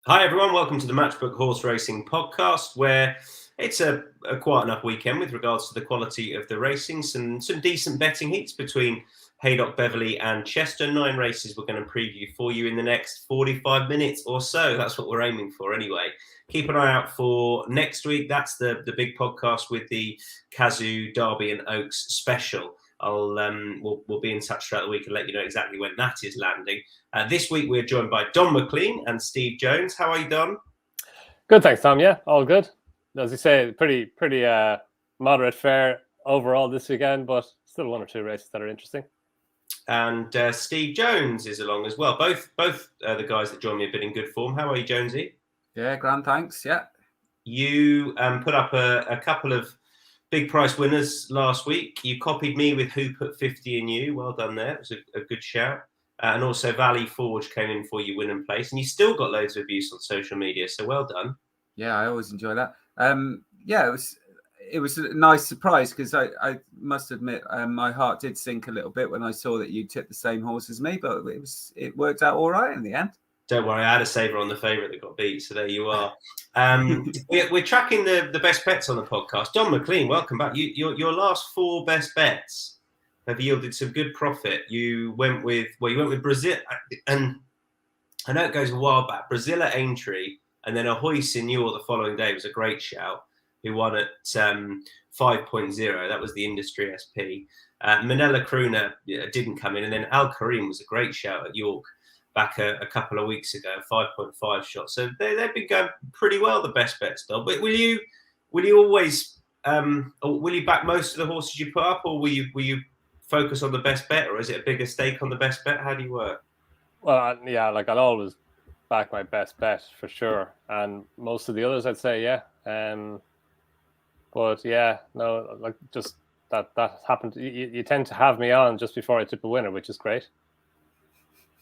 Hi everyone, welcome to the Matchbook Horse Racing Podcast, where it's a quiet enough weekend with regards to the quality of the racing. Some decent betting heats between Haydock, Beverly and Chester. 9 races we're going to preview for you in the next 45 minutes or so. That's what we're aiming for anyway. Keep an eye out for next week. That's the big podcast with the Kazoo, Derby and Oaks special. We'll be in touch throughout the week and let you know exactly when that is landing. This week we're joined by Donn McClean and Steve Jones. How are you, Donn? Good, thanks, Tom. Yeah, all good. As you say, pretty moderate fare overall this weekend, but still 1 or 2 races that are interesting. And Steve Jones is along as well. Both the guys that joined me have been in good form. How are you, Jonesy? Yeah, grand, thanks. Yeah. You put up a couple of big price winners last week. You copied me with Who Put 50 in You. Well done there. It was a good shout. And also Valley Forge came in for you win and place. And you still got loads of abuse on social media. So well done. Yeah, I always enjoy that. It was a nice surprise because I must admit my heart did sink a little bit when I saw that you tipped the same horse as me, but it worked out all right in the end. Don't worry, I had a saver on the favourite that got beat, so there you are. We're tracking the best bets on the podcast. Donn McClean, welcome back. Your last 4 best bets have yielded some good profit. You went with Brazil, and I know it goes a while back. Brazil at Aintree, and then Ahoy Senor the following day was a great shout, who won at 5.0. That was the industry SP. Manila Crooner didn't come in, and then Al Karim was a great shout at York back a couple of weeks ago, 5.5 shot. So they've been going pretty well, the best bets, Dob. But will you always will you back most of the horses you put up, or will you focus on the best bet, or is it a bigger stake on the best bet? How do you work? Well, yeah, I'll always back my best bet for sure, and most of the others I'd say but yeah, no, just that happened. You tend to have me on just before I tip a winner, which is great.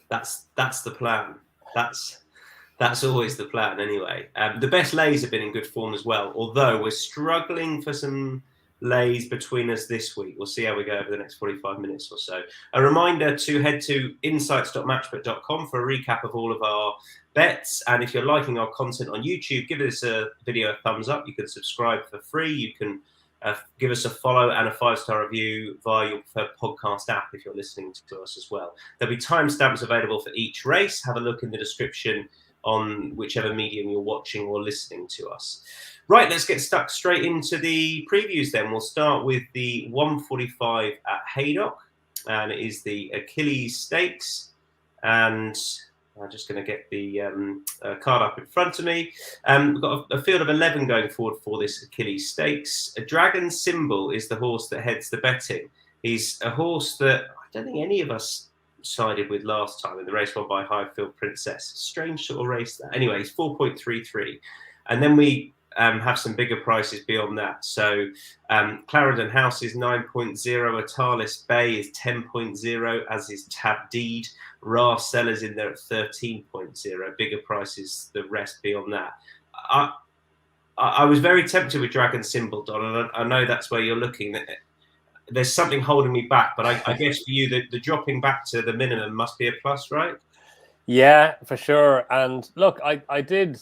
That's the plan. That's always the plan anyway. The best lays have been in good form as well, although we're struggling for some lays between us this week. We'll see how we go over the next 45 minutes or so. A reminder to head to insights.matchbook.com for a recap of all of our bets. And if you're liking our content on YouTube, give this video a thumbs up. You can subscribe for free. You can give us a follow and a 5-star review via your preferred podcast app if you're listening to us as well. There'll be timestamps available for each race. Have a look in the description on whichever medium you're watching or listening to us. Right, let's get stuck straight into the previews then. We'll start with the 145 at Haydock, and it is the Achilles Stakes. And I'm just going to get the card up in front of me. We've got a field of 11 going forward for this Achilles Stakes. A Dragon Symbol is the horse that heads the betting. He's a horse that I don't think any of us sided with last time in the race won by Highfield Princess. Strange sort of race that. Anyway, he's 4.33. And then we have some bigger prices beyond that. So Clarendon House is 9.0, Atalis Bay is 10.0, as is Tabdeed. Ra Sellers in there at 13.0. Bigger prices, the rest beyond that. I was very tempted with Dragon Symbol, Don, and I know that's where you're looking. There's something holding me back, but I guess for you, the dropping back to the minimum must be a plus, right? Yeah, for sure. And look, I did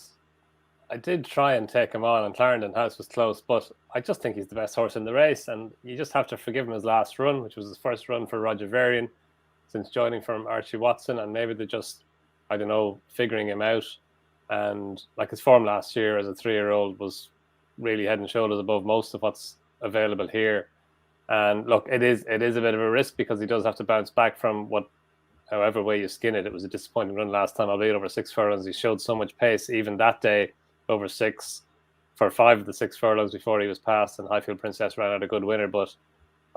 try and take him on, and Clarendon House was close, but I just think he's the best horse in the race, and you just have to forgive him his last run, which was his first run for Roger Varian since joining from Archie Watson, and maybe they're just, I don't know, figuring him out. And like his form last year as a 3-year-old was really head and shoulders above most of what's available here. And look, it is a bit of a risk because he does have to bounce back from however way you skin it. It was a disappointing run last time, albeit over 6 furlongs. He showed so much pace even that day over 6 for 5 of the 6 furlongs before he was passed, and Highfield Princess ran out a good winner. But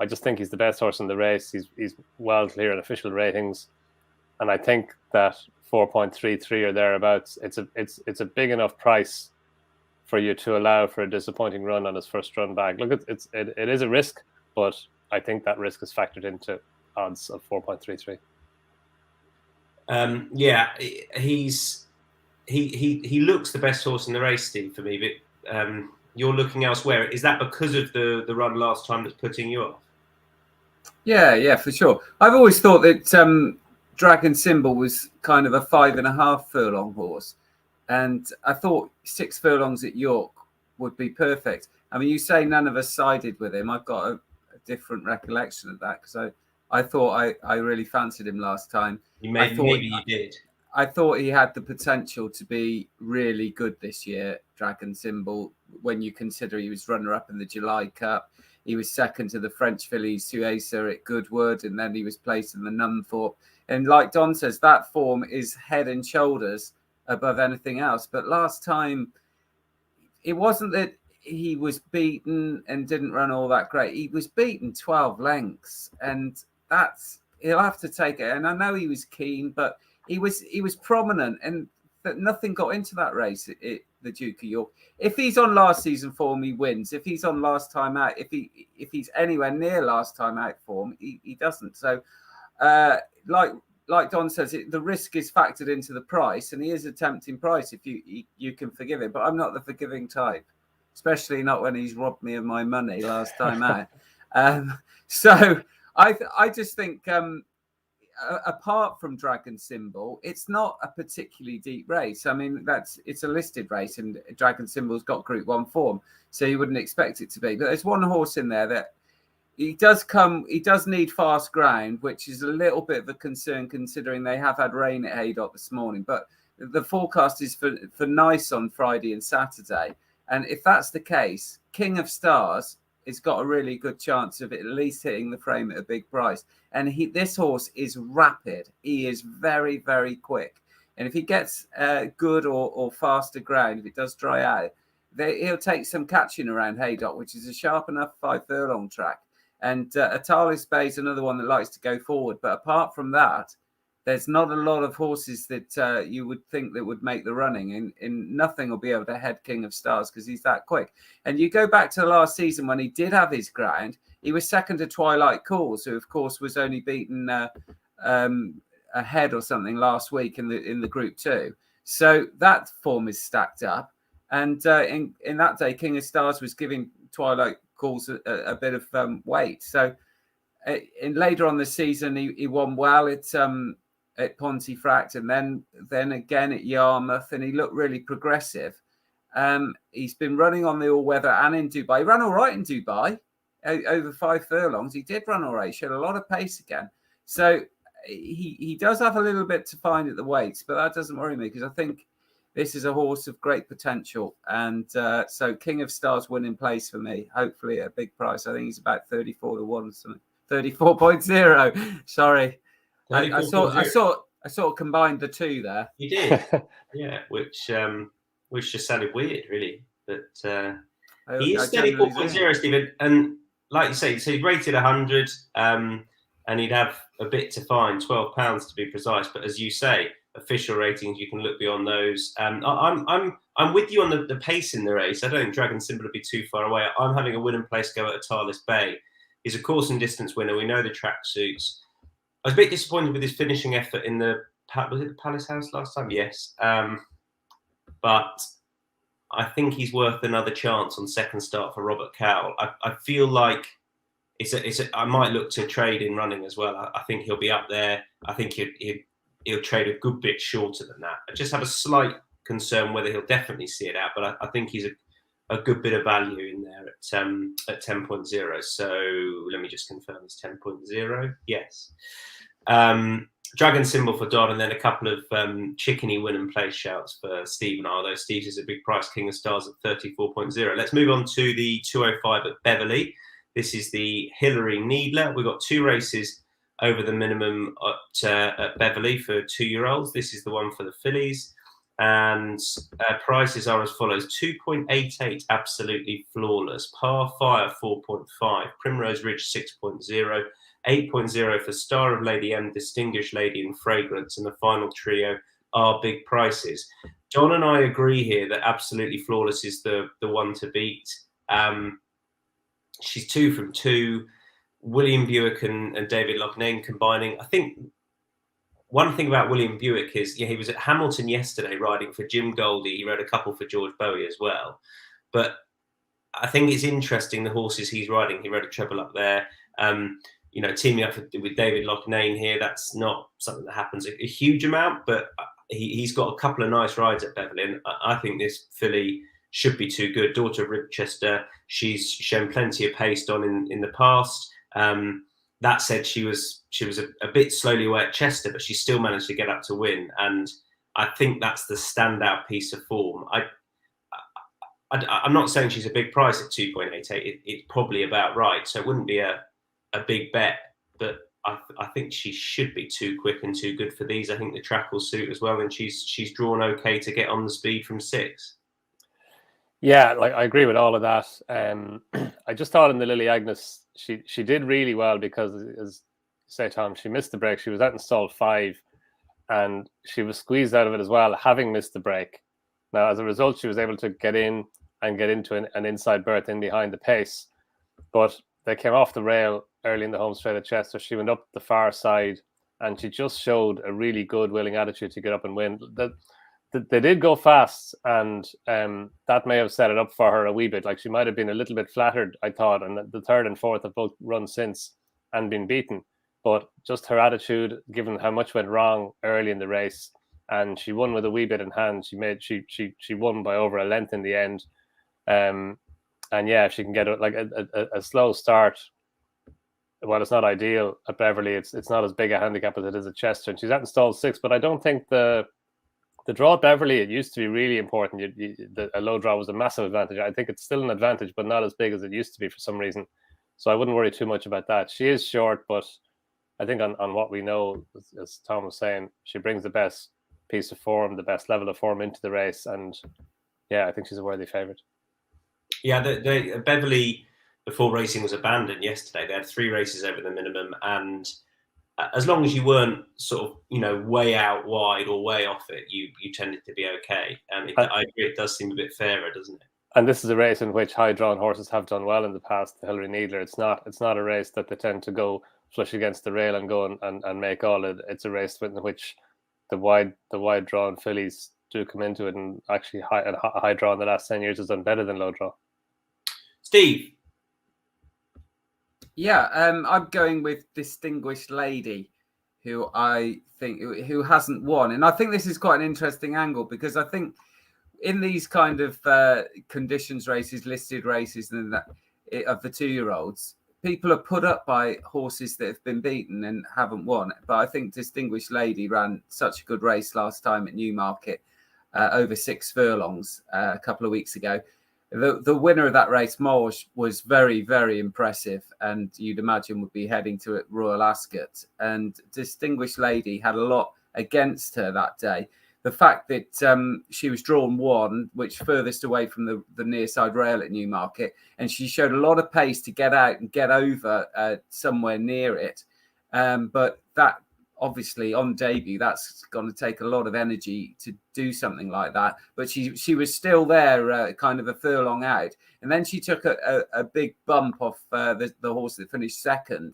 I just think he's the best horse in the race. He's well clear in official ratings, and I think that 4.33 or thereabouts, it's a big enough price for you to allow for a disappointing run on his first run back. Look, it is a risk, but I think that risk is factored into odds of 4.33. Yeah, he looks the best horse in the race, Steve, for me. But you're looking elsewhere. Is that because of the run last time that's putting you off? Yeah, for sure. I've always thought that Dragon Symbol was kind of a 5.5 furlong horse. And I thought 6 furlongs at York would be perfect. I mean, you say none of us sided with him. I've got a different recollection of that because I thought I really fancied him last time. Maybe you did. I thought he had the potential to be really good this year, Dragon Symbol, when you consider he was runner-up in the July Cup. He was second to the French Fillies, Suesa at Goodwood, and then he was placed in the Nunthorpe. And like Donn says, that form is head and shoulders above anything else. But last time, it wasn't that he was beaten and didn't run all that great. He was beaten 12 lengths, and he'll have to take it. And I know he was keen, but he was prominent, and that nothing got into that race. The Duke of York. If he's on last season form, he wins. If he's on last time out, if he's anywhere near last time out form, he doesn't. So, like Donn says, the risk is factored into the price, and he is a tempting price if you can forgive him. But I'm not the forgiving type, especially not when he's robbed me of my money last time out. So I just think. Apart from Dragon Symbol, it's not a particularly deep race. I mean, it's a listed race, and Dragon Symbol's got Group 1 form, so you wouldn't expect it to be. But there's one horse in there that he does need fast ground, which is a little bit of a concern considering they have had rain at Haydock this morning. But the forecast is for nice on Friday and Saturday, and if that's the case, King of Stars has got a really good chance of at least hitting the frame at a big price. And this horse is rapid. He is very, very quick. And if he gets good or faster ground, if it does dry out, he'll take some catching around Haydock, which is a sharp enough 5 furlong track. And Achilles Bay is another one that likes to go forward. But apart from that, there's not a lot of horses that you would think that would make the running, and nothing will be able to head King of Stars because he's that quick. And you go back to the last season when he did have his ground, he was second to Twilight Calls, who of course was only beaten ahead or something last week in the Group 2. So that form is stacked up. And in that day, King of Stars was giving Twilight Calls a bit of weight. So later on this season, he won well. At Pontefract, and then again at Yarmouth, and he looked really progressive. He's been running on the all-weather and in Dubai. He ran all right in Dubai, over 5 furlongs. He did run all right. He showed a lot of pace again. So he does have a little bit to find at the weights, but that doesn't worry me because I think this is a horse of great potential. And so King of Stars winning place for me, hopefully at a big price. I think he's about 34 to 1, something 34.0. Sorry. I sort of combined the two there. You did, yeah, which just sounded weird, really. But he is 34.0, Stephen, and like you say, so he's rated 100, and he'd have a bit to find, £12 to be precise. But as you say, official ratings, you can look beyond those. I'm with you on the pace in the race. I don't think Dragon Symbol will be too far away. I'm having a winning place go at Achilles Bay. He's a course and distance winner. We know the track suits. I was a bit disappointed with his finishing effort in was it the Palace House last time? Yes. But I think he's worth another chance on second start for Robert Cowell. I feel like I might look to trade in running as well. I think he'll be up there. I think he'll trade a good bit shorter than that. I just have a slight concern whether he'll definitely see it out, but I think he's a good bit of value in there at 10.0. So let me just confirm it's 10.0. Yes. Dragon Symbol for Donn, and then a couple of chickeny win and place shouts for Stephen, although Steve's is a big price. King of Stars at 34.0. Let's move on to the 205 at Beverly. This is the Hilary Needler. We've got 2 races over the minimum at Beverly for 2-year-olds. This is the one for the Fillies. And prices are as follows: 2.88, absolutely flawless. Par Fire 4.5, Primrose Ridge 6.0, 8.0 for Star of Lady M, Distinguished Lady and Fragrance, and the final trio are big prices. Donn and I agree here that absolutely flawless is the one to beat. She's 2 from 2. William Buick and David Loughnane combining. I think one thing about William Buick is, he was at Hamilton yesterday riding for Jim Goldie. He rode a couple for George Bowie as well. But I think it's interesting the horses he's riding. He rode a treble up there. Teaming up with David Loughnane here, that's not something that happens a huge amount. But he's got a couple of nice rides at Beverly, and I think this filly should be too good. Daughter of Chester, she's shown plenty of pace in the past. That said, she was a bit slowly away at Chester, but she still managed to get up to win, and I think that's the standout piece of form. I'm not saying she's a big price at 2.88. It's probably about right, so it wouldn't be a big bet, but I think she should be too quick and too good for these. I think the track will suit as well, and she's drawn okay to get on the speed from 6. Yeah, like I agree with all of that. I just thought in the Lily Agnes, she did really well because, as you say, Tom, she missed the break. She was out in stall 5, and she was squeezed out of it as well, having missed the break. Now, as a result, she was able to get in and get into an inside berth in behind the pace, but they came off the rail early in the home straight at Chester. She went up the far side, and she just showed a really good, willing attitude to get up and win. They did go fast, and that may have set it up for her a wee bit. Like, she might have been a little bit flattered, I thought, and the 3rd and 4th have both run since and been beaten. But just her attitude, given how much went wrong early in the race, and she won with a wee bit in hand. She won by over a length in the end. And yeah, if she can get a slow start, well, it's not ideal at Beverly. It's not as big a handicap as it is at Chester, and she's at stall 6. But I don't think the draw at Beverly, it used to be really important. A low draw was a massive advantage. I think it's still an advantage, but not as big as it used to be for some reason. So I wouldn't worry too much about that. She is short, but I think on what we know, as Tom was saying, she brings the best piece of form, the best level of form into the race. And yeah, I think she's a worthy favourite. Yeah, Beverly, before racing was abandoned yesterday, they had 3 races over the minimum, and as long as you weren't sort of, way out wide or way off it, you tended to be okay. I agree, it does seem a bit fairer, doesn't it? And this is a race in which high-drawn horses have done well in the past. The Hilary Needler, it's not a race that they tend to go flush against the rail and go and make all it. It's a race in which the wide-drawn fillies do come into it, and actually high draw in the last 10 years has done better than low draw. Steve. Yeah, I'm going with Distinguished Lady, who I think who hasn't won, and I think this is quite an interesting angle because I think in these kind of conditions races, listed races, and that of the 2-year-olds, people are put up by horses that have been beaten and haven't won. But I think Distinguished Lady ran such a good race last time at Newmarket, over 6 furlongs a couple of weeks ago. The winner of that race, Morge, was very, very impressive, and you'd imagine would be heading to it Royal Ascot. And Distinguished Lady had a lot against her that day. The fact that she was drawn 1, which furthest away from the near side rail at Newmarket, and she showed a lot of pace to get out and get over somewhere near it. But that, obviously, on debut, that's going to take a lot of energy to do something like that. But she was still there, kind of a furlong out. And then she took a big bump off the horse that finished 2nd.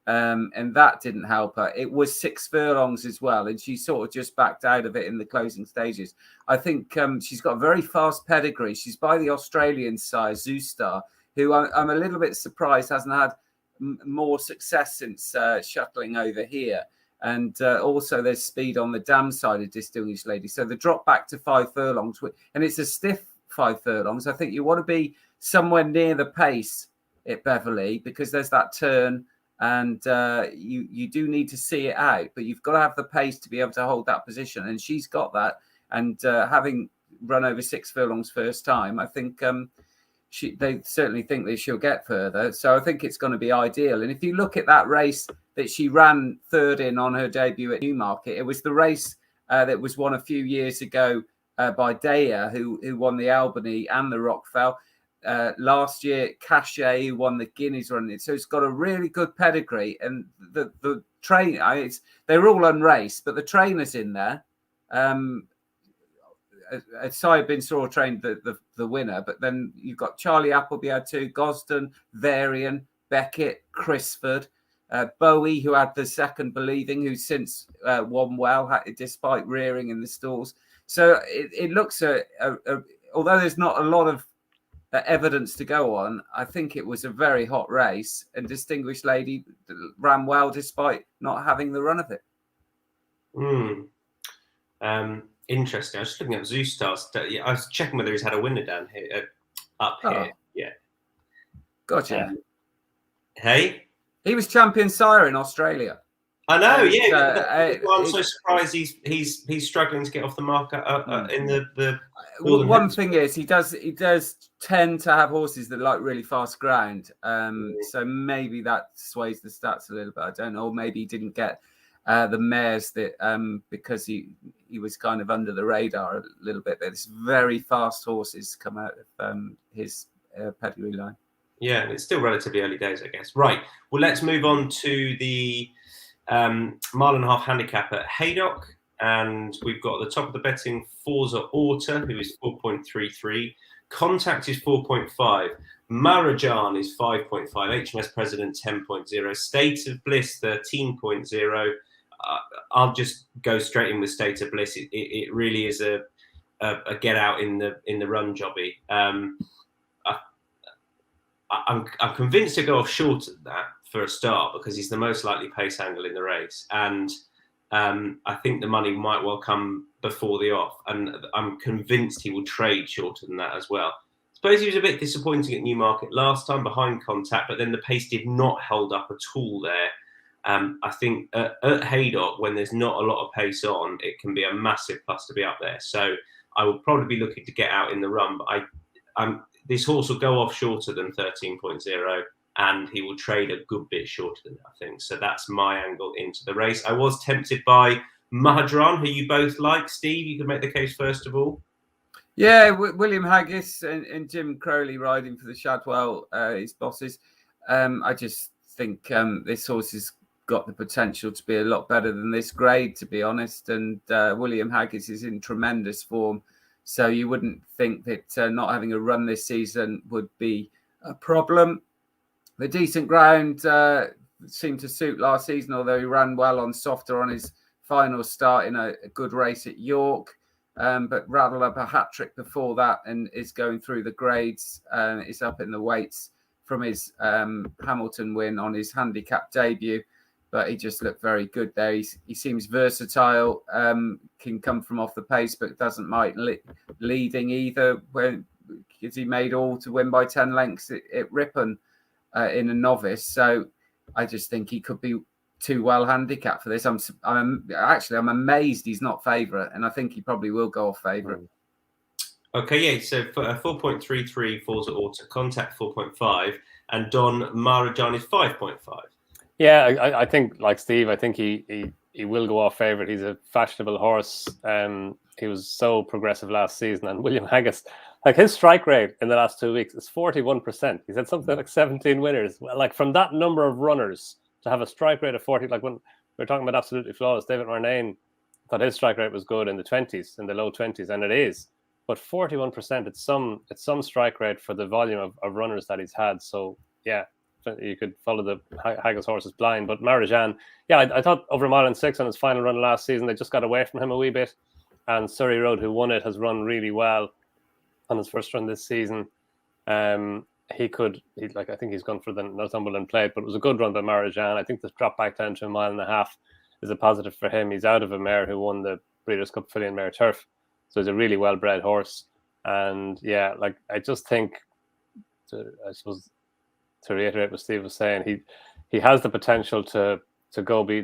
And that didn't help her. It was 6 furlongs as well, and she sort of just backed out of it in the closing stages. I think she's got a very fast pedigree. She's by the Australian sire, Zoostar, who I'm a little bit surprised hasn't had more success since shuttling over here. And also there's speed on the dam side of Distinguished Lady. So the drop back to 5 furlongs, and it's a stiff 5 furlongs. I think you want to be somewhere near the pace at Beverly because there's that turn, and you do need to see it out, but you've got to have the pace to be able to hold that position. And she's got that. And having run over 6 furlongs first time, I think they certainly think that she'll get further. So I think it's going to be ideal. And if you look at that race that she ran 3rd in on her debut at Newmarket, it was the race that was won a few years ago by Daya, who won the Albany and the Rockfell. Last year, Cachet, who won the Guineas run. So it's got a really good pedigree. And the train, they're all unraced, but the trainers in there, Sire Bin Saw trained the winner, but then you've got Charlie Appleby had 2, Gosden, Varian, Beckett, Crisford, Bowie, who had the 2nd Believing, who's since won well, despite rearing in the stalls. So it looks, although there's not a lot of evidence to go on, I think it was a very hot race, and Distinguished Lady ran well despite not having the run of it. Interesting. I was just looking at Zoostar's. I was checking whether he's had a winner down here, up here. Yeah. Gotcha. Hey? He was champion sire in Australia. I know, yeah. I'm so surprised he's struggling to get off the mark in the one thing is he does tend to have horses that like really fast ground. So maybe that sways the stats a little bit. I don't know. Maybe he didn't get the mares that because he was kind of under the radar a little bit. There's very fast horses come out of his pedigree line. Yeah, and it's still relatively early days, I guess. Right. Well, let's move on to the mile and a half handicap at Haydock. And we've got at the top of the betting Forza Orta, who is 4.33. Contact is 4.5. Marajan is 5.5. HMS President 10.0. State of Bliss 13.0. I'll just go straight in with State of Bliss. It really is a get out in the run jobby. I'm convinced to go off shorter than that for a start because he's the most likely pace angle in the race, and I think the money might well come before the off, and I'm convinced he will trade shorter than that as well. I suppose he was a bit disappointing at Newmarket last time behind Contact, but then the pace did not hold up at all there. I think at Haydock, when there's not a lot of pace on, it can be a massive plus to be up there. So I will probably be looking to get out in the run, but this horse will go off shorter than 13.0, and he will trade a good bit shorter than that, I think. So that's my angle into the race. I was tempted by Mahadran, who you both like. Steve, you can make the case first of all. Yeah, William Haggis and Jim Crowley riding for the Shadwell, his bosses. I just think this horse has got the potential to be a lot better than this grade, to be honest. And William Haggis is in tremendous form. So you wouldn't think that not having a run this season would be a problem. The decent ground seemed to suit last season, although he ran well on softer on his final start in a good race at York. But rattled up a hat-trick before that and is going through the grades. Is up in the weights from his Hamilton win on his handicap debut. But he just looked very good there. He seems versatile, can come from off the pace, but doesn't mind leading either. Because he made all to win by 10 lengths at Ripon in a novice. So I just think he could be too well handicapped for this. I'm amazed he's not favourite, and I think he probably will go off favourite. Okay, yeah. So for 4.33 Forza Orta, Contact 4.5, and Donn Marajan is 5.5. Yeah, I think, like Steve, I think he will go off favourite. He's a fashionable horse. He was so progressive last season. And William Haggis, like his strike rate in the last 2 weeks is 41%. He's had something like 17 winners. Well, like from that number of runners to have a strike rate of 40, like when we're talking about absolutely flawless, David Murnane thought his strike rate was good in the 20s, in the low 20s, and it is. But 41%, it's some strike rate for the volume of runners that he's had. So yeah. You could follow the Haggis horses blind, but Marajan, yeah, I thought over a mile and 6 on his final run last season, they just got away from him a wee bit. And Surrey Road, who won it, has run really well on his first run this season. I think he's gone for the Northumberland Plate, but it was a good run by Marajan. I think the drop back down to a mile and a half is a positive for him. He's out of a mare who won the Breeders' Cup Filly and Mare Turf, so he's a really well bred horse. And yeah, like I just think, to reiterate what Steve was saying, he has the potential to be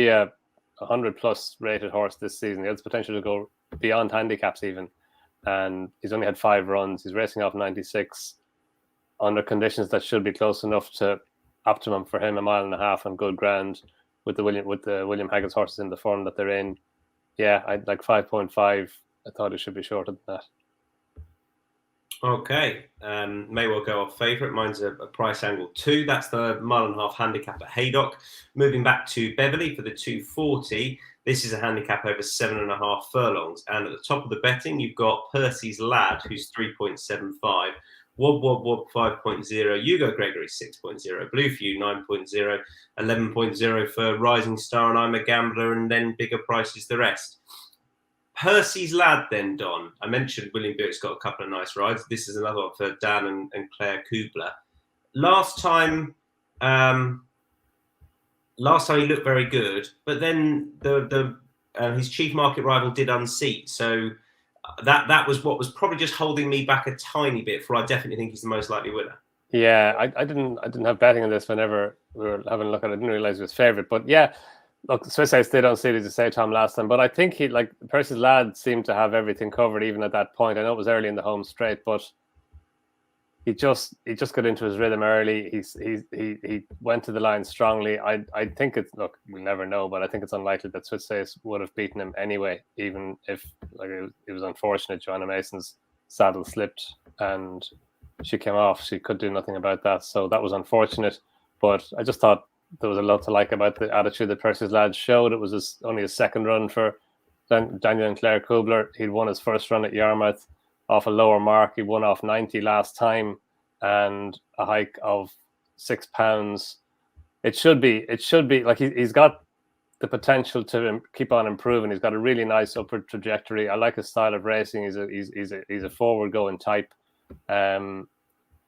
a 100+ rated horse this season. He has the potential to go beyond handicaps even, and he's only had 5 runs. He's racing off 96 under conditions that should be close enough to optimum for him, a mile and a half on good ground with the William Haggis horses in the form that they're in. Yeah, I'd like 5.5. I thought it should be shorter than that. Okay, may well go off favourite. Mine's a price angle 2. That's the mile and a half handicap at Haydock. Moving back to Beverly for the 240. This is a handicap over 7.5 furlongs. And at the top of the betting, you've got Percy's Lad, who's 3.75. Wob Wob Wob 5.0. Hugo Gregory 6.0. Blue for You 9.0. 11.0 for Rising Star and I'm a Gambler, and then bigger prices the rest. Percy's Lad then, Don. I mentioned William Buick's got a couple of nice rides. This is another one for Dan and Claire Kubler. Last time he looked very good, but then the his chief market rival did unseat. So that was what was probably just holding me back a tiny bit. For I definitely think he's the most likely winner. Yeah, I didn't have betting on this whenever we were having a look at it. I didn't realize it was favourite. But yeah, look, Swiss Ace did unseat, as you say, Tom, last time. But I think Percy's lad seemed to have everything covered even at that point. I know it was early in the home straight, but he just got into his rhythm early. He went to the line strongly. I think it's, look, we'll never know, but I think it's unlikely that Swiss Ace would have beaten him anyway, even if it was unfortunate. Joanna Mason's saddle slipped and she came off. She could do nothing about that, so that was unfortunate. But I just thought there was a lot to like about the attitude that Percy's lad showed. It was only his second run for Daniel and Claire Kubler. He'd won his first run at Yarmouth off a lower mark. He won off 90 last time and a hike of £6. It should be like he's got the potential to keep on improving. He's got a really nice upward trajectory. I like his style of racing. He's a forward going type.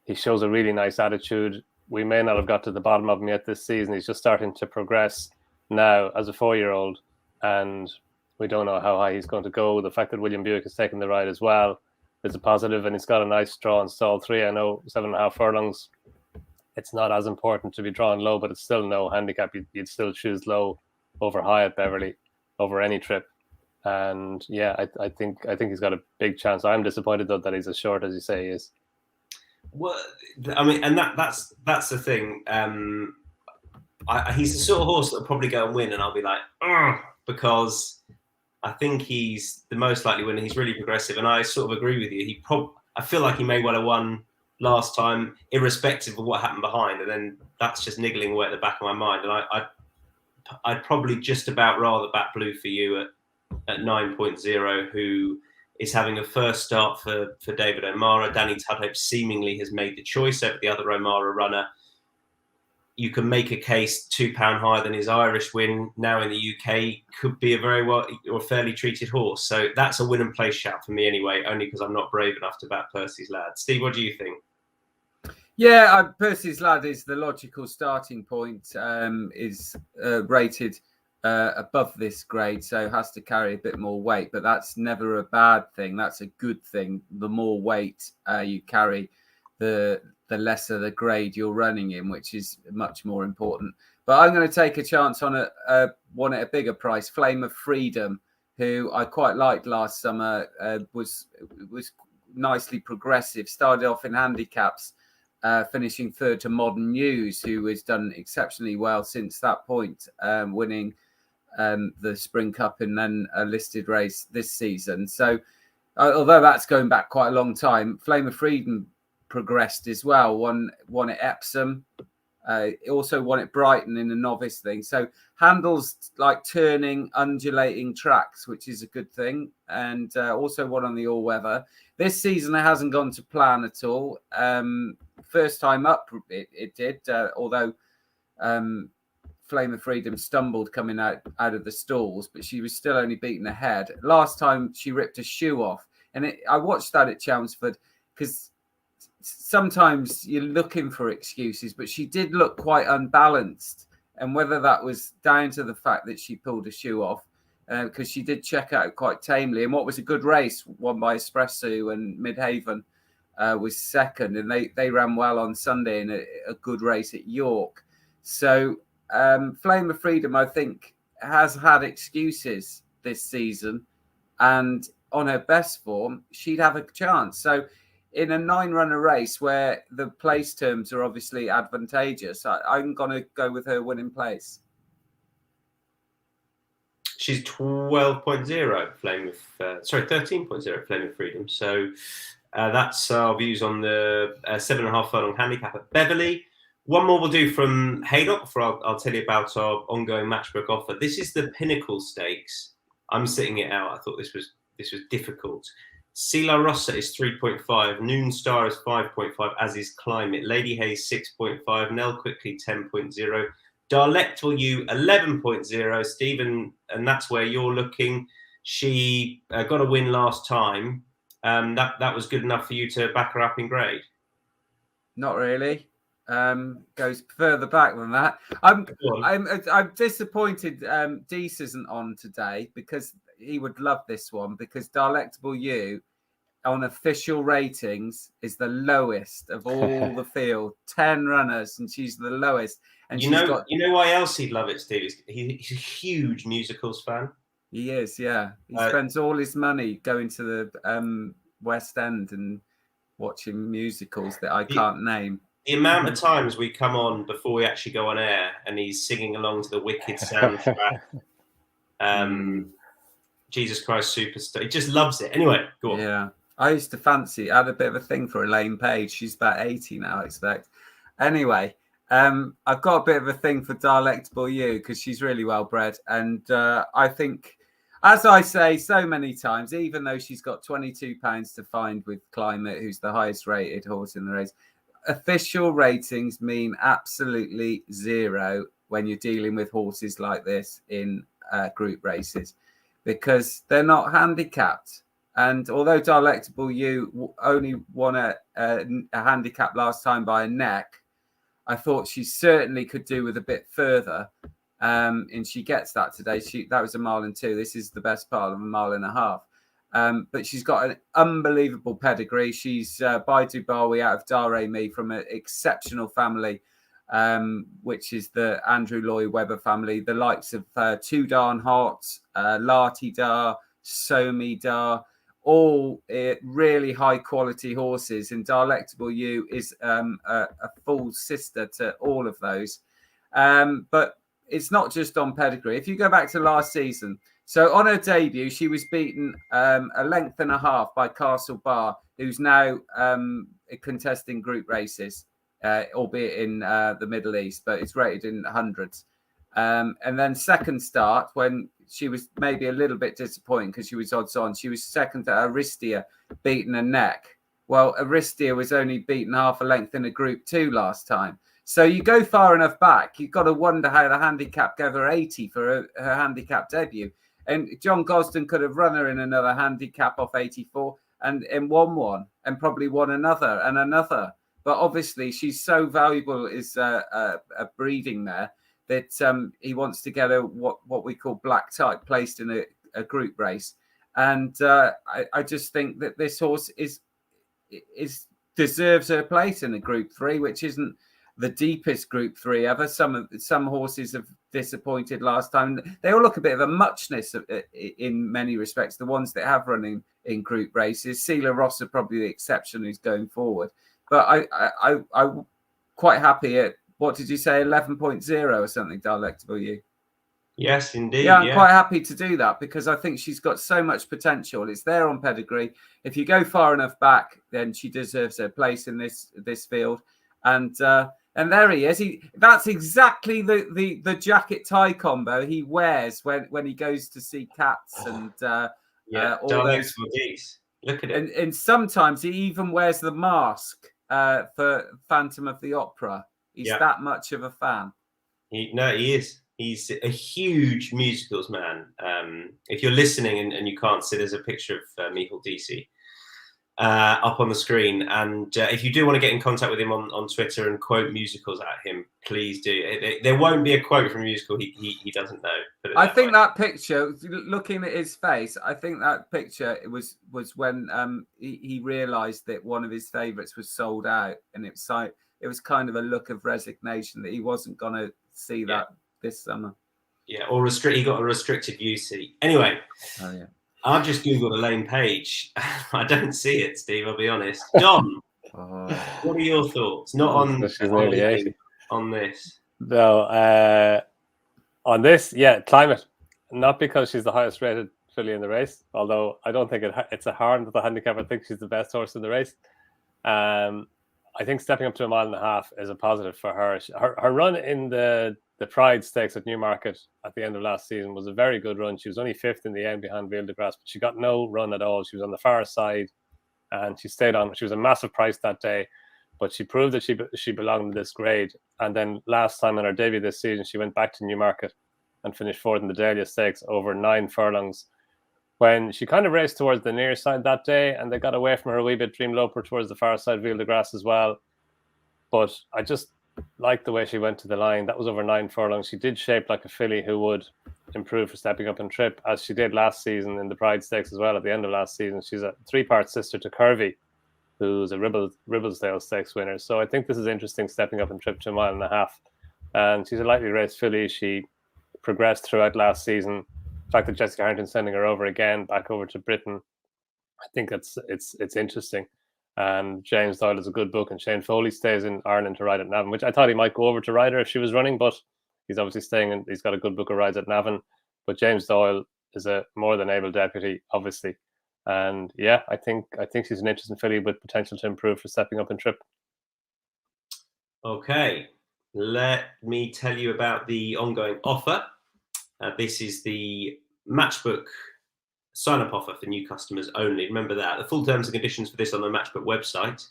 He shows a really nice attitude. We may not have got to the bottom of him yet this season. He's just starting to progress now as a 4-year-old, and we don't know how high he's going to go. The fact that William Buick has taken the ride as well is a positive, and he's got a nice draw in stall 3. I know 7.5 furlongs, it's not as important to be drawn low, but it's still no handicap. You'd still choose low over high at Beverly over any trip. And yeah, I think he's got a big chance. I'm disappointed though that he's as short as you say he is. Well, I mean, and that's the thing. He's the sort of horse that'll probably go and win, and I'll be like, ugh, because I think he's the most likely winner. He's really progressive, and I sort of agree with you. I feel like he may well have won last time, irrespective of what happened behind, and then that's just niggling away at the back of my mind. And I'd probably just about rather back Blue for You at 9.0, who is having a first start for David O'Mara. Danny Tudhope seemingly has made the choice over the other O'Mara runner. You can make a case £2 higher than his Irish win now in the UK could be a very well or fairly treated horse. So that's a win and place shout for me anyway, only because I'm not brave enough to back Percy's lad. Steve, what do you think? Yeah, Percy's lad is the logical starting point. Is rated above this grade, so has to carry a bit more weight, but that's never a bad thing. That's a good thing. The more weight you carry, the lesser the grade you're running in, which is much more important. But I'm going to take a chance on one at a bigger price, Flame of Freedom, who I quite liked last summer. Was nicely progressive. Started off in handicaps, finishing third to Modern News, who has done exceptionally well since that point, winning the Spring Cup and then a listed race this season. So although that's going back quite a long time, Flame of Freedom progressed as well. Won at Epsom, also won at Brighton in a novice thing. So handles like turning, undulating tracks, which is a good thing. And also won on the all weather. This season it hasn't gone to plan at all. First time up it did, although Flame of Freedom stumbled coming out of the stalls, but she was still only beaten ahead. Last time she ripped a shoe off, and I watched that at Chelmsford because sometimes you're looking for excuses, but she did look quite unbalanced, and whether that was down to the fact that she pulled a shoe off, because she did check out quite tamely, and what was a good race, won by Espresso and Midhaven, was second, and they ran well on Sunday in a good race at York. So Flame of Freedom, I think, has had excuses this season, and on her best form, she'd have a chance. So in a 9-runner race where the place terms are obviously advantageous, I'm going to go with her winning place. She's 12.0 13.0 Flame of Freedom. So that's our views on the 7.5 furlong handicap at Beverly. One more we'll do from Haydock before I'll tell you about our ongoing matchbook offer. This is the Pinnacle Stakes. I'm sitting it out. I thought this was difficult. Sila Rossa is 3.5. Noon Star is 5.5, as is Climate. Lady Hayes 6.5. Nell Quickly 10.0. Darlectful You 11.0. Stephen, and that's where you're looking. She got a win last time. That was good enough for you to back her up in grade. Not really. goes further back than that. I'm disappointed Deese isn't on today because he would love this one, because Delectable You on official ratings is the lowest of all the field. 10 runners and she's the lowest. And you know why else he'd love it, Steve? He's a huge musicals fan. He is, yeah. He spends all his money going to the West End and watching musicals that I can't name. The amount of times we come on before we actually go on air and he's singing along to the Wicked soundtrack. Jesus Christ Superstar. He just loves it. Anyway, go on. Yeah. I used to fancy, I had a bit of a thing for Elaine Page. She's about 80 now, I expect. Anyway, I've got a bit of a thing for Delectable You because she's really well bred. And I think, as I say so many times, even though she's got £22 to find with Climate, who's the highest rated horse in the race, official ratings mean absolutely zero when you're dealing with horses like this in group races, because they're not handicapped. And although Delectable You only won a handicap last time by a neck, I thought she certainly could do with a bit further. And she gets that today. That was 1.2 miles. This is the best part of 1.5 miles. But she's got an unbelievable pedigree. She's by Dubawi out of Dar-e-Mi from an exceptional family, which is the Andrew Lloyd Webber family. The likes of Tudor Hot, Lati Dar, Somi Dar, all really high quality horses. And Delectable You is a full sister to all of those. But it's not just on pedigree. If you go back to last season, so on her debut, she was beaten 1.5 lengths by Castle Bar, who's now contesting group races, albeit in the Middle East, but it's rated in hundreds. And then second start, when she was maybe a little bit disappointing because she was odds on, she was second to Aristia, beaten a neck. Well, Aristia was only beaten 1/2 length in a Group 2 last time. So you go far enough back, you've got to wonder how the handicap gave her 80 for her handicap debut. And John Gosden could have run her in another handicap off 84 and won one and probably won another and another. But obviously she's so valuable is a breeding there that he wants to get what we call black type placed in a group race. And I just think that this horse is deserves her place in a Group 3, which isn't the deepest Group 3 ever. Some horses have disappointed last time. They all look a bit of a muchness in many respects, the ones that have run in group races. Sela Rossa probably the exception who's going forward. But I'm quite happy at, what did you say, 11.0 or something, Delectable You? Yes, indeed. Yeah, I'm quite happy to do that because I think she's got so much potential. It's there on pedigree. If you go far enough back, then she deserves her place in this field. And there he is. That's exactly the jacket tie combo he wears when he goes to see cats and all those. Look at it. And sometimes he even wears the mask for Phantom of the Opera. He's that much of a fan. He is. He's a huge musicals man. If you're listening and you can't see, there's a picture of Michael DC up on the screen. And if you do want to get in contact with him on Twitter and quote musicals at him, please do. There won't be a quote from a musical he doesn't know. I think that picture, looking at his face, I think that picture was when he realised that one of his favourites was sold out, and it was kind of a look of resignation that he wasn't going to see that this summer. Yeah, or he got a restricted view seat. Anyway. Oh yeah. I've just Googled Elaine Page. I don't see it, Steve, I'll be honest. Don, what are your thoughts? Not on this. No, on this, Climate. Not because she's the highest rated filly in the race, although I don't think it's a harm to the handicap. I think she's the best horse in the race. I think stepping up to 1.5 miles is a positive for her. Her run in the Pride Stakes at Newmarket at the end of last season was a very good run. She was only 5th in the end behind Ville de Grace, but she got no run at all. She was on the far side and she stayed on. She was a massive price that day, but she proved that she belonged in this grade. And then last time in her debut this season, she went back to Newmarket and finished 4th in the Dahlia Stakes over 9 furlongs when she kind of raced towards the near side that day, and they got away from her a wee bit, Dream Loper towards the far side, Ville de Grace as well. But I just like the way she went to the line. That was over 9 furlongs. She did shape like a filly who would improve for stepping up and trip, as she did last season in the Pride Stakes as well. At the end of last season, she's a 3-part sister to Curvy, who's a Ribblesdale Stakes winner. So I think this is interesting, stepping up and trip to 1.5 miles. And she's a lightly raced filly. She progressed throughout last season. The fact that Jessica Harrington's sending her over again, back over to Britain, I think it's interesting. And James Doyle is a good book, and Shane Foley stays in Ireland to ride at Navan, which I thought he might go over to ride her if she was running, but he's obviously staying, and he's got a good book of rides at Navan. But James Doyle is a more than able deputy, obviously. And yeah, I think she's an interesting filly with potential to improve for stepping up and trip. Okay, let me tell you about the ongoing offer. This is the Matchbook sign-up offer for new customers only. Remember that. The full terms and conditions for this on the Matchbook website.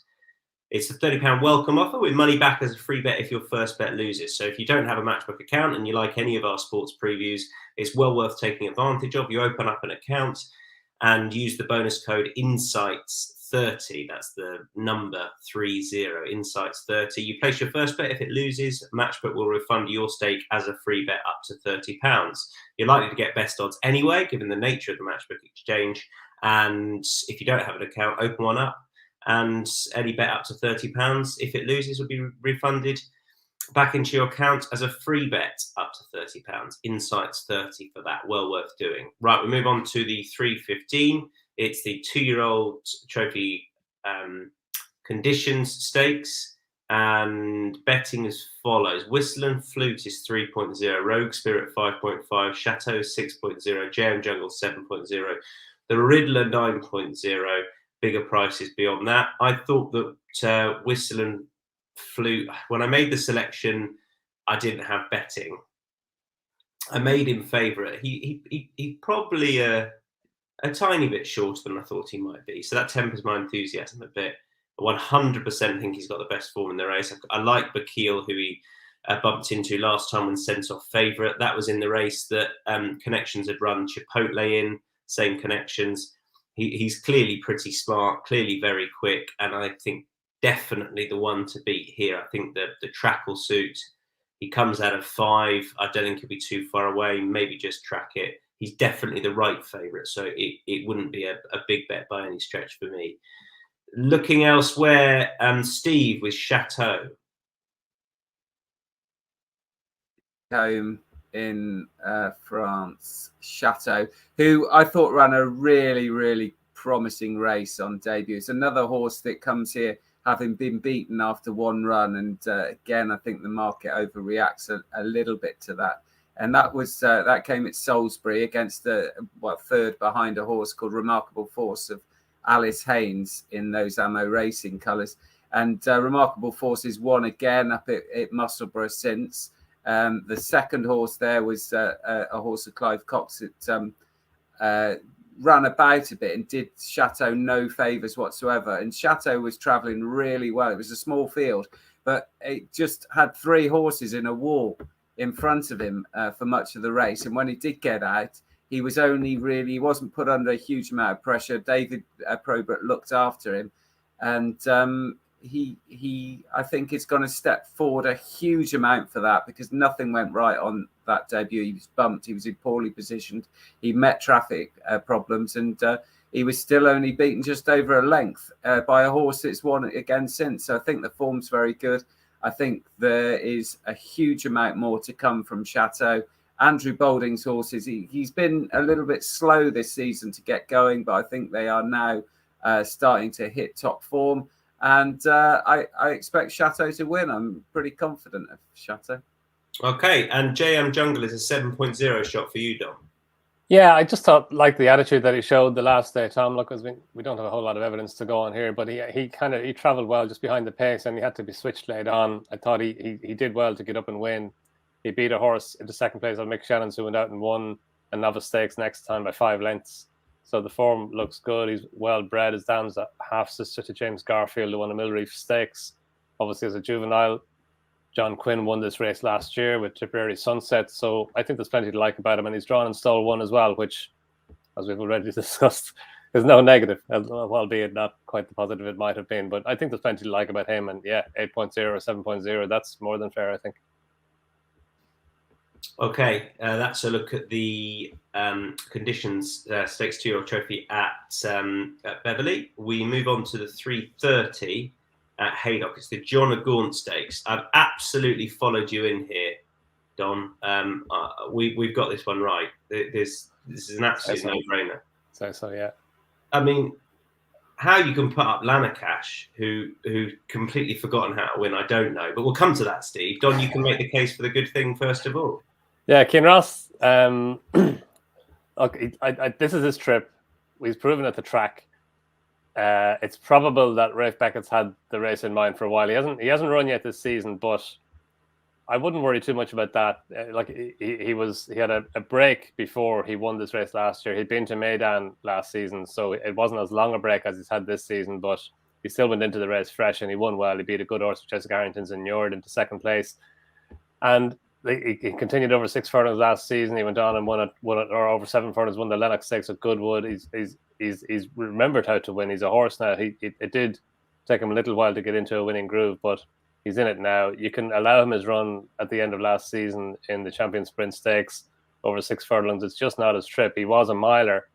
It's a £30 welcome offer with money back as a free bet if your first bet loses. So if you don't have a Matchbook account and you like any of our sports previews, it's well worth taking advantage of. You open up an account and use the bonus code INSIGHTS30. That's the number 30, INSIGHTS30. You place your first bet. If it loses, Matchbook will refund your stake as a free bet up to £30. You're likely to get best odds anyway, given the nature of the Matchbook exchange. And if you don't have an account, open one up. And any bet up to £30, if it loses, will be refunded back into your account as a free bet up to £30. Insights 30 for that. Well worth doing. Right, we move on to the 315. It's the 2-year-old trophy conditions stakes, and betting as follows. Whistle and Flute is 3.0, Rogue Spirit 5.5, Chateau 6.0, JM Jungle 7.0, the Riddler 9.0. Bigger prices beyond that. I thought that Whistle and Flute, when I made the selection, I didn't have betting. I made him favourite. He probably a tiny bit shorter than I thought he might be. So that tempers my enthusiasm a bit. I 100% think he's got the best form in the race. I like Bakil, who he bumped into last time when sent off favourite. That was in the race that Connections had run Chipotle in, same Connections. He's clearly pretty smart, clearly very quick, and I think definitely the one to beat here. I think that the track will suit. He comes out of 5. I don't think he'll be too far away. Maybe just track it. He's definitely the right favourite, so it wouldn't be a big bet by any stretch for me. Looking elsewhere, Steve with Chateau. Home in France, Chateau, who I thought ran a really, really promising race on debut. It's another horse that comes here having been beaten after one run. And again, I think the market overreacts a little bit to that. And that was that came at Salisbury against the third behind a horse called Remarkable Force of Alice Haynes in those Ammo Racing colours. And Remarkable Force is won again up at Musselburgh since. The second horse there was a horse of Clive Cox that ran about a bit and did Chateau no favours whatsoever. And Chateau was travelling really well. It was a small field, but it just had 3 horses in a wall in front of him for much of the race. And when he did get out, he wasn't put under a huge amount of pressure. David Probert looked after him, and he I think is going to step forward a huge amount for that, because nothing went right on that debut. He was bumped. He was poorly positioned. He met traffic problems, and he was still only beaten just over a length by a horse that's won again since. So I think the form's very good. I think there is a huge amount more to come from Chateau. Andrew Boulding's horses, he's been a little bit slow this season to get going, but I think they are now starting to hit top form. And I expect Chateau to win. I'm pretty confident of Chateau. Okay, and JM Jungle is a 7.0 shot for you, Dom. Yeah, I just thought, like the attitude that he showed the last day, Tom. Look, we don't have a whole lot of evidence to go on here, but he travelled well just behind the pace, and he had to be switched late on. I thought he did well to get up and win. He beat a horse into second place on Mick Shannon's, who went out and won a novice stakes next time by 5 lengths. So the form looks good. He's well bred. His dam's a half sister to James Garfield, who won a Millreef Stakes. Obviously, as a juvenile, John Quinn won this race last year with Tipperary Sunset. So I think there's plenty to like about him. And he's drawn in stall 1 as well, which, as we've already discussed, there's no negative, albeit not quite the positive it might have been. But I think there's plenty to like about him. And yeah, 8.0 or 7.0, that's more than fair, I think. Okay, that's a look at the conditions stakes 2-year-old trophy at Beverly. We move on to the 3:30 at Haydock. It's the Gaunt Stakes. I've absolutely followed you in here, Don. We've got this one right. This is an absolute no-brainer. So yeah. I mean, how you can put up Lanakash, who completely forgotten how to win, I don't know. But we'll come to that, Steve. Don, you can make the case for the good thing first of all. Yeah, Kinross. Look, this is his trip. He's proven at the track. It's probable that Rafe Beckett's had the race in mind for a while. He hasn't run yet this season, but I wouldn't worry too much about that. Like he had a break before he won this race last year. He'd been to Maidan last season, so it wasn't as long a break as he's had this season, but he still went into the race fresh and he won well. He beat a good horse, Jessica Harrington's, and Njord into second place. And he continued over 6 furlongs last season. He went on and won it, or over 7 furlongs, won the Lennox Stakes at Goodwood. He's remembered how to win. He's a horse now. It did take him a little while to get into a winning groove, but he's in it now. You can allow him his run at the end of last season in the Champion Sprint Stakes over 6 furlongs. It's just not his trip. He was a miler,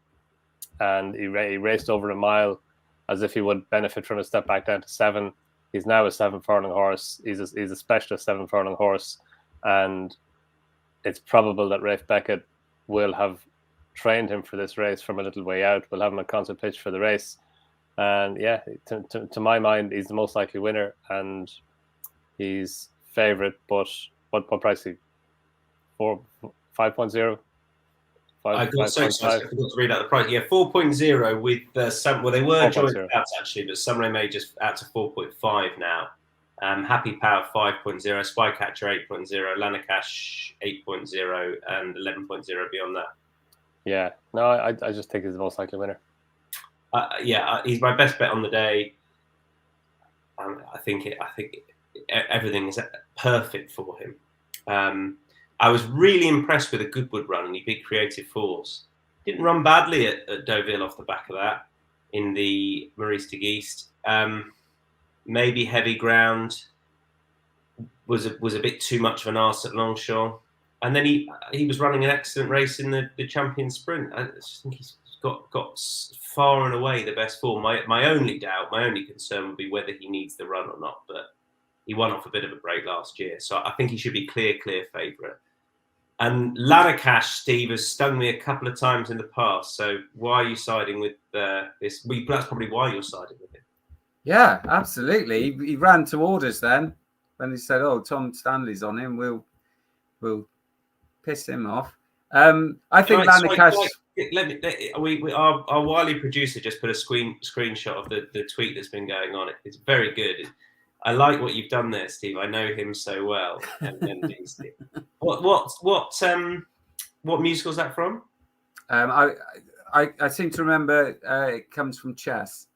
and he raced over a mile as if he would benefit from a step back down to 7. He's now a 7 furlong horse. He's a specialist 7 furlong horse, and it's probable that Rafe Beckett will have trained him for this race from a little way out. We'll have him at concert pitch for the race, and yeah, to my mind, he's the most likely winner, and he's favourite. But what price is he? 5.0. I forgot to read out the price. Yeah, 4.0 with some. Well, they were joint outs actually, but Sunray Major's out to 4.5 now. Happy Power 5.0, Spycatcher 8.0, Lanakash 8.0, and 11.0 beyond that. Yeah, no, I just think he's the most likely winner. He's my best bet on the day. I think everything is perfect for him. I was really impressed with a Goodwood run, and he beat Creative Force. Didn't run badly at Deauville off the back of that in the Maurice de Geest. Maybe heavy ground was a bit too much of an arse at Longchamp, and then he was running an excellent race in the Champion Sprint. I just think he's got far and away the best form. My only concern would be whether he needs the run or not. But he won off a bit of a break last year, so I think he should be clear favourite. And Lanakash, Steve, has stung me a couple of times in the past. So why are you siding with this? Well, that's probably why you're siding with him. Yeah, absolutely. He ran toward us then when he said, "Oh, Tom Stanley's on him. We'll piss him off." I think Lanakash. Our wily producer just put a screenshot of the tweet that's been going on. It's very good. I like what you've done there, Steve. I know him so well. What musical is that from? I seem to remember it comes from chess.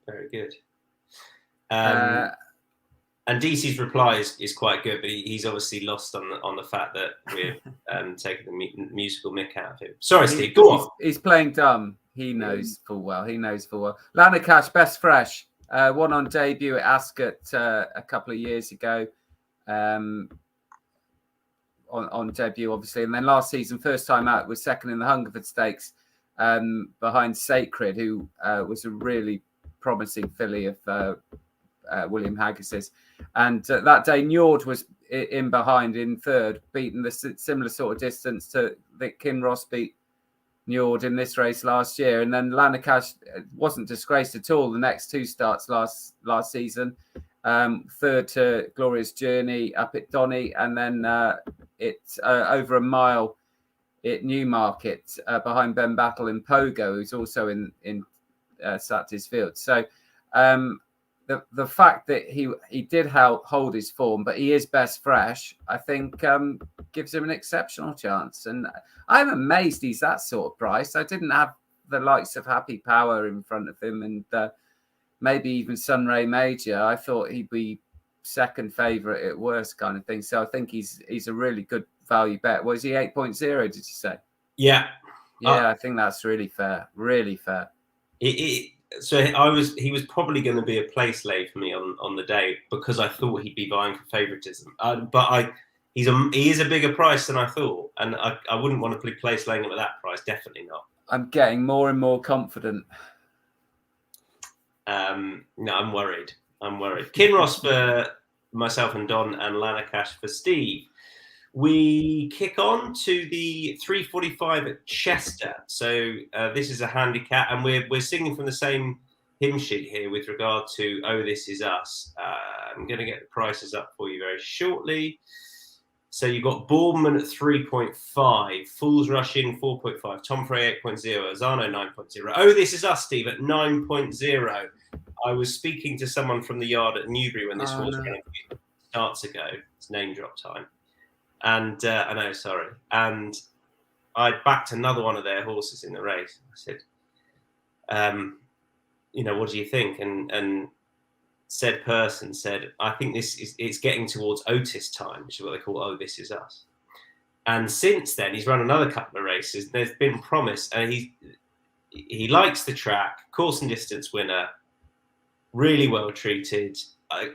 Very good. And DC's reply is quite good, but he's obviously lost on the fact that we're taking the musical mick out of him. Sorry, Steve. Go on. He's playing dumb. He knows full well. Lanakash, best fresh. Won on debut at Ascot a couple of years ago. On debut, obviously, and then last season, first time out, was second in the Hungerford Stakes behind Sacred, who was a really promising filly of William Haggis's. And that day, Njord was in behind in third, beating the similar sort of distance to that Kinross beat Njord in this race last year. And then Lanakash wasn't disgraced at all the next 2 starts last season. Third to Glorious Journey up at Donny, and then it's over a mile at Newmarket behind Ben Battle in Pogo, who's also in Saturday's field. So the fact that he did hold his form, but he is best fresh, I think gives him an exceptional chance. And I'm amazed he's that sort of price. I didn't have the likes of Happy Power in front of him, and maybe even Sunray Major. I thought he'd be second favourite at worst kind of thing. So I think he's a really good value bet. Was he 8.0, did you say? Yeah. Yeah, I think that's really fair. Really fair. He was probably going to be a place lay for me on the day because I thought he'd be vying for favouritism. He is a bigger price than I thought, and I wouldn't want to play place laying him at that price. Definitely not. I'm getting more and more confident. No, I'm worried. Kinross for myself and Donn, and Lanakash for Steve. We kick on to the 3:45 at Chester. So this is a handicap, and we're singing from the same hymn sheet here with regard to "Oh, This Is Us." I'm going to get the prices up for you very shortly. So you've got Bournemouth at 3.5, Fools Rush in 4.5, Tom Frey 8.0, Zano 9.0. Oh, This Is Us, Steve, at 9.0. I was speaking to someone from the yard at Newbury when this horse ran a few starts ago. It's name drop time. And I know, sorry. And I backed another one of their horses in the race. I said, what do you think? And said person said, I think it's getting towards Otis time, which is what they call "Oh, This Is Us." And since then, he's run another couple of races. There's been promise, and he likes the track, course and distance winner, really well treated,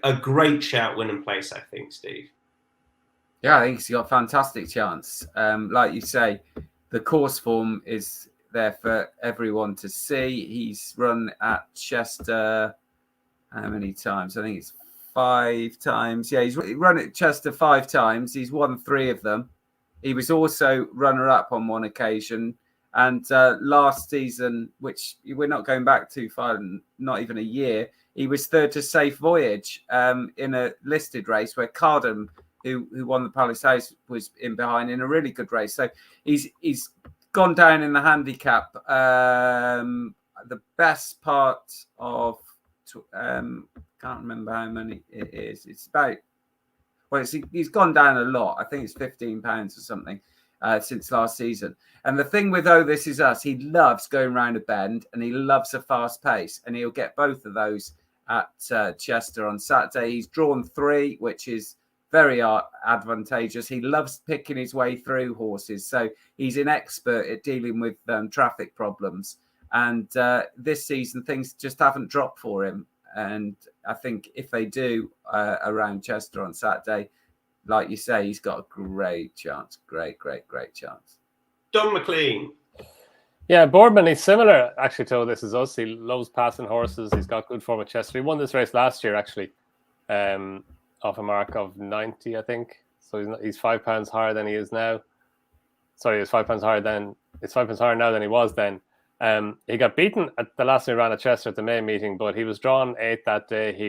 a great shout win and place, I think, Steve. Yeah, I think he's got a fantastic chance. Like you say, the course form is there for everyone to see. He's run at Chester how many times? I think it's 5 times. Yeah, he's run at Chester 5 times. He's won 3 of them. He was also runner-up on one occasion. And last season, which we're not going back too far, not even a year, he was third to Safe Voyage in a listed race where Cardham, who won the Palace House, was in behind in a really good race. So he's gone down in the handicap. The best part of can't remember how many it is. It's about he's gone down a lot. I think it's £15 or something since last season. And the thing with "Oh, This Is Us," he loves going round a bend and he loves a fast pace, and he'll get both of those at Chester on Saturday. He's drawn 3, which is very advantageous. He loves picking his way through horses, so he's an expert at dealing with traffic problems. And this season, things just haven't dropped for him. And I think if they do around Chester on Saturday, like you say, he's got a great chance. Great chance. Donn McClean. Yeah, Boardman, he's similar actually to This Is Us. He loves passing horses. He's got good form at Chester. He won this race last year, actually, off a mark of 90, I think. So he's £5 higher than he is now. Sorry, it's £5 higher than it's £5 higher now than he was then. He got beaten at the last time he ran at Chester at the May meeting, but he was drawn 8th that day. He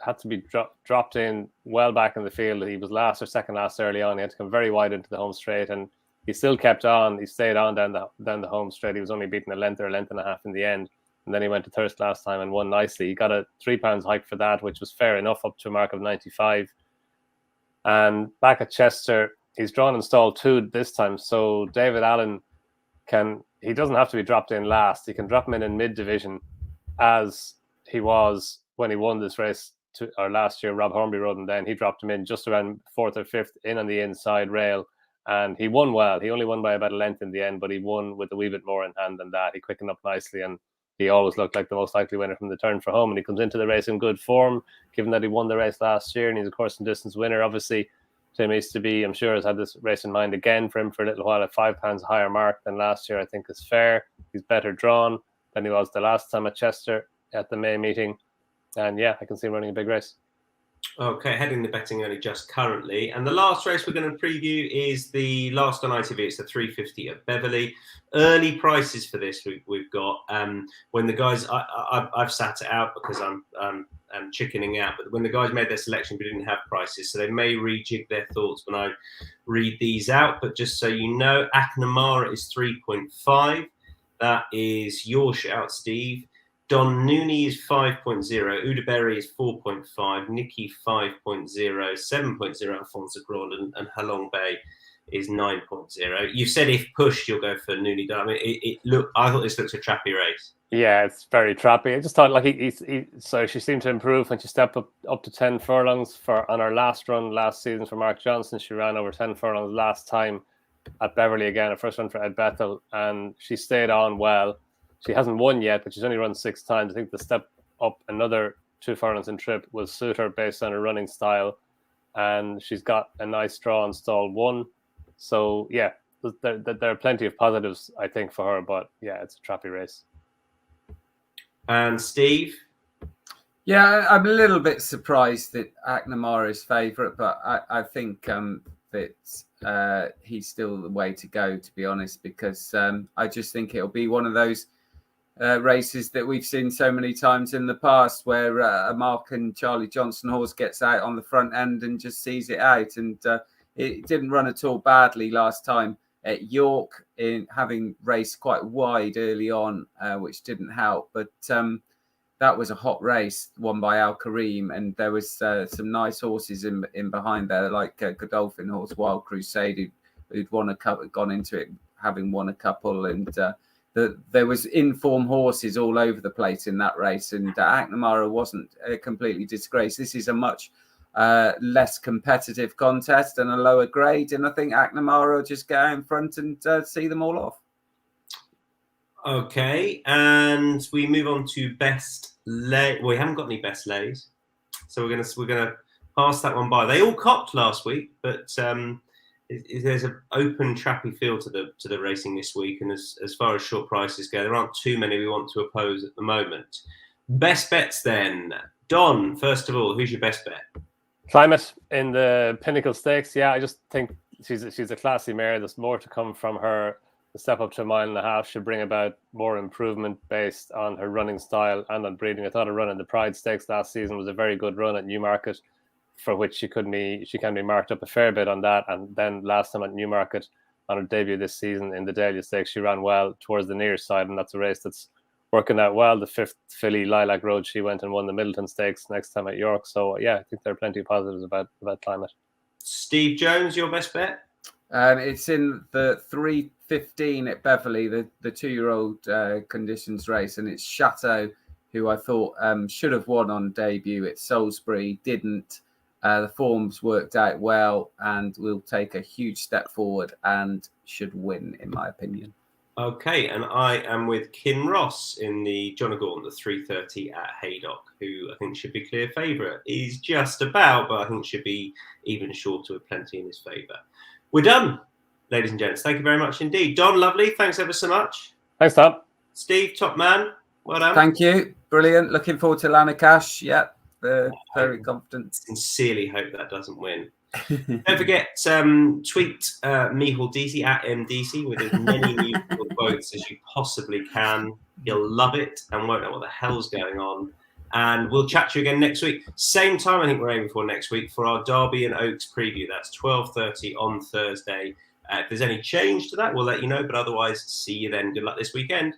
had to be dropped in well back in the field. He was last or second last early on. He had to come very wide into the home straight, and he still kept on. He stayed on down the home straight. He was only beaten a length or a length and a half in the end, and then he went to Thirst last time and won nicely. He got a £3 hike for that, which was fair enough, up to a mark of 95. And back at Chester, he's drawn and stalled 2 this time, so David Allen he doesn't have to be dropped in last. He can drop him in mid-division, as he was when he won this race last year. Rob Hornby rode him then. He dropped him in just around 4th or 5th in on the inside rail, and he won well. He only won by about a length in the end, but he won with a wee bit more in hand than that. He quickened up nicely, and he always looked like the most likely winner from the turn for home. And he comes into the race in good form, given that he won the race last year, and he's a course and distance winner. Obviously, Tim Easterby, I'm sure, has had this race in mind again for him for a little while. At £5 higher mark than last year, I think is fair. He's better drawn than he was the last time at Chester at the May meeting. And yeah, I can see him running a big race. Okay, heading the betting only just currently. And the last race we're going to preview is the last on ITV. It's the 350 at Beverly. Early prices for this we've got. When the guys, I've sat it out because I'm chickening out. But when the guys made their selection, we didn't have prices, so they may rejig their thoughts when I read these out. But just so you know, Aknamara is 3.5. That is your shout, Steve. Don Nooney is 5.0, Udaberry is 4.5, Nikki 5.0, 7.0 Alfonso Gron, and Halong Bay is 9.0. You said if pushed, you'll go for Nooney. I mean, I thought this looks a trappy race. Yeah, it's very trappy. I just thought so she seemed to improve when she stepped up to 10 furlongs on her last run last season for Mark Johnson. She ran over 10 furlongs last time at Beverly again, her first run for Ed Bethel, and she stayed on well. She hasn't won yet, but she's only run 6 times. I think the step up another 2 furlongs in trip will suit her based on her running style. And she's got a nice draw in stall 1. So, yeah, there are plenty of positives, I think, for her. But, yeah, it's a trappy race. And Steve? Yeah, I'm a little bit surprised that McNamara is favourite, but I think that he's still the way to go, to be honest, because I just think it'll be one of those races that we've seen so many times in the past where a Mark and Charlie Johnson horse gets out on the front end and just sees it out. And it didn't run at all badly last time at York, in having raced quite wide early on, which didn't help. But that was a hot race won by Al Kareem, and there was some nice horses in behind there, like Godolphin horse Wild Crusade, who'd won a couple, gone into it having won a couple, and there was in-form horses all over the place in that race, and McNamara wasn't completely disgraced. This is a much less competitive contest and a lower grade, and I think McNamara will just go out in front and see them all off. Okay, and we move on to best lay. Well, we haven't got any best lays, so we're gonna pass that one by. They all copped last week, but there's an open trappy feel to the racing this week, and as far as short prices go, there aren't too many we want to oppose at the moment. Best bets then, Donn. First of all, who's your best bet? Climate in the Pinnacle Stakes. Yeah, I just think she's a classy mare. There's more to come from her. The step up to 1.5 miles should bring about more improvement based on her running style and on breeding. I thought her run in the Pride Stakes last season was a very good run at Newmarket, for which she can be marked up a fair bit on that. And then last time at Newmarket on her debut this season in the Dahlia Stakes, she ran well towards the near side, and that's a race that's working out well. The 5th filly, Lilac Road, she went and won the Middleton Stakes next time at York. So yeah, I think there are plenty of positives about Climate. Steve Jones, your best bet? It's in the 3:15 at Beverly, the 2-year-old conditions race, and it's Chateau, who I thought should have won on debut at Salisbury, didn't. The forms worked out well and will take a huge step forward and should win, in my opinion. Okay, and I am with Kinross in the John O'Gaunt, the 3:30 at Haydock, who I think should be clear favourite. He's just about, but I think should be even shorter with plenty in his favour. We're done, ladies and gents. Thank you very much indeed. Donn, lovely. Thanks ever so much. Thanks, Tom. Steve, top man. Well done. Thank you. Brilliant. Looking forward to Lana Cash. Yeah, very confident. Sincerely hope that doesn't win. Don't forget, tweet Mihal DC at MDC with as many musical quotes as you possibly can. You'll love it and won't know what the hell's going on. And we'll chat to you again next week. Same time, I think we're aiming for next week for our Derby and Oaks preview. That's 12:30 on Thursday. If there's any change to that, we'll let you know. But otherwise, see you then. Good luck this weekend.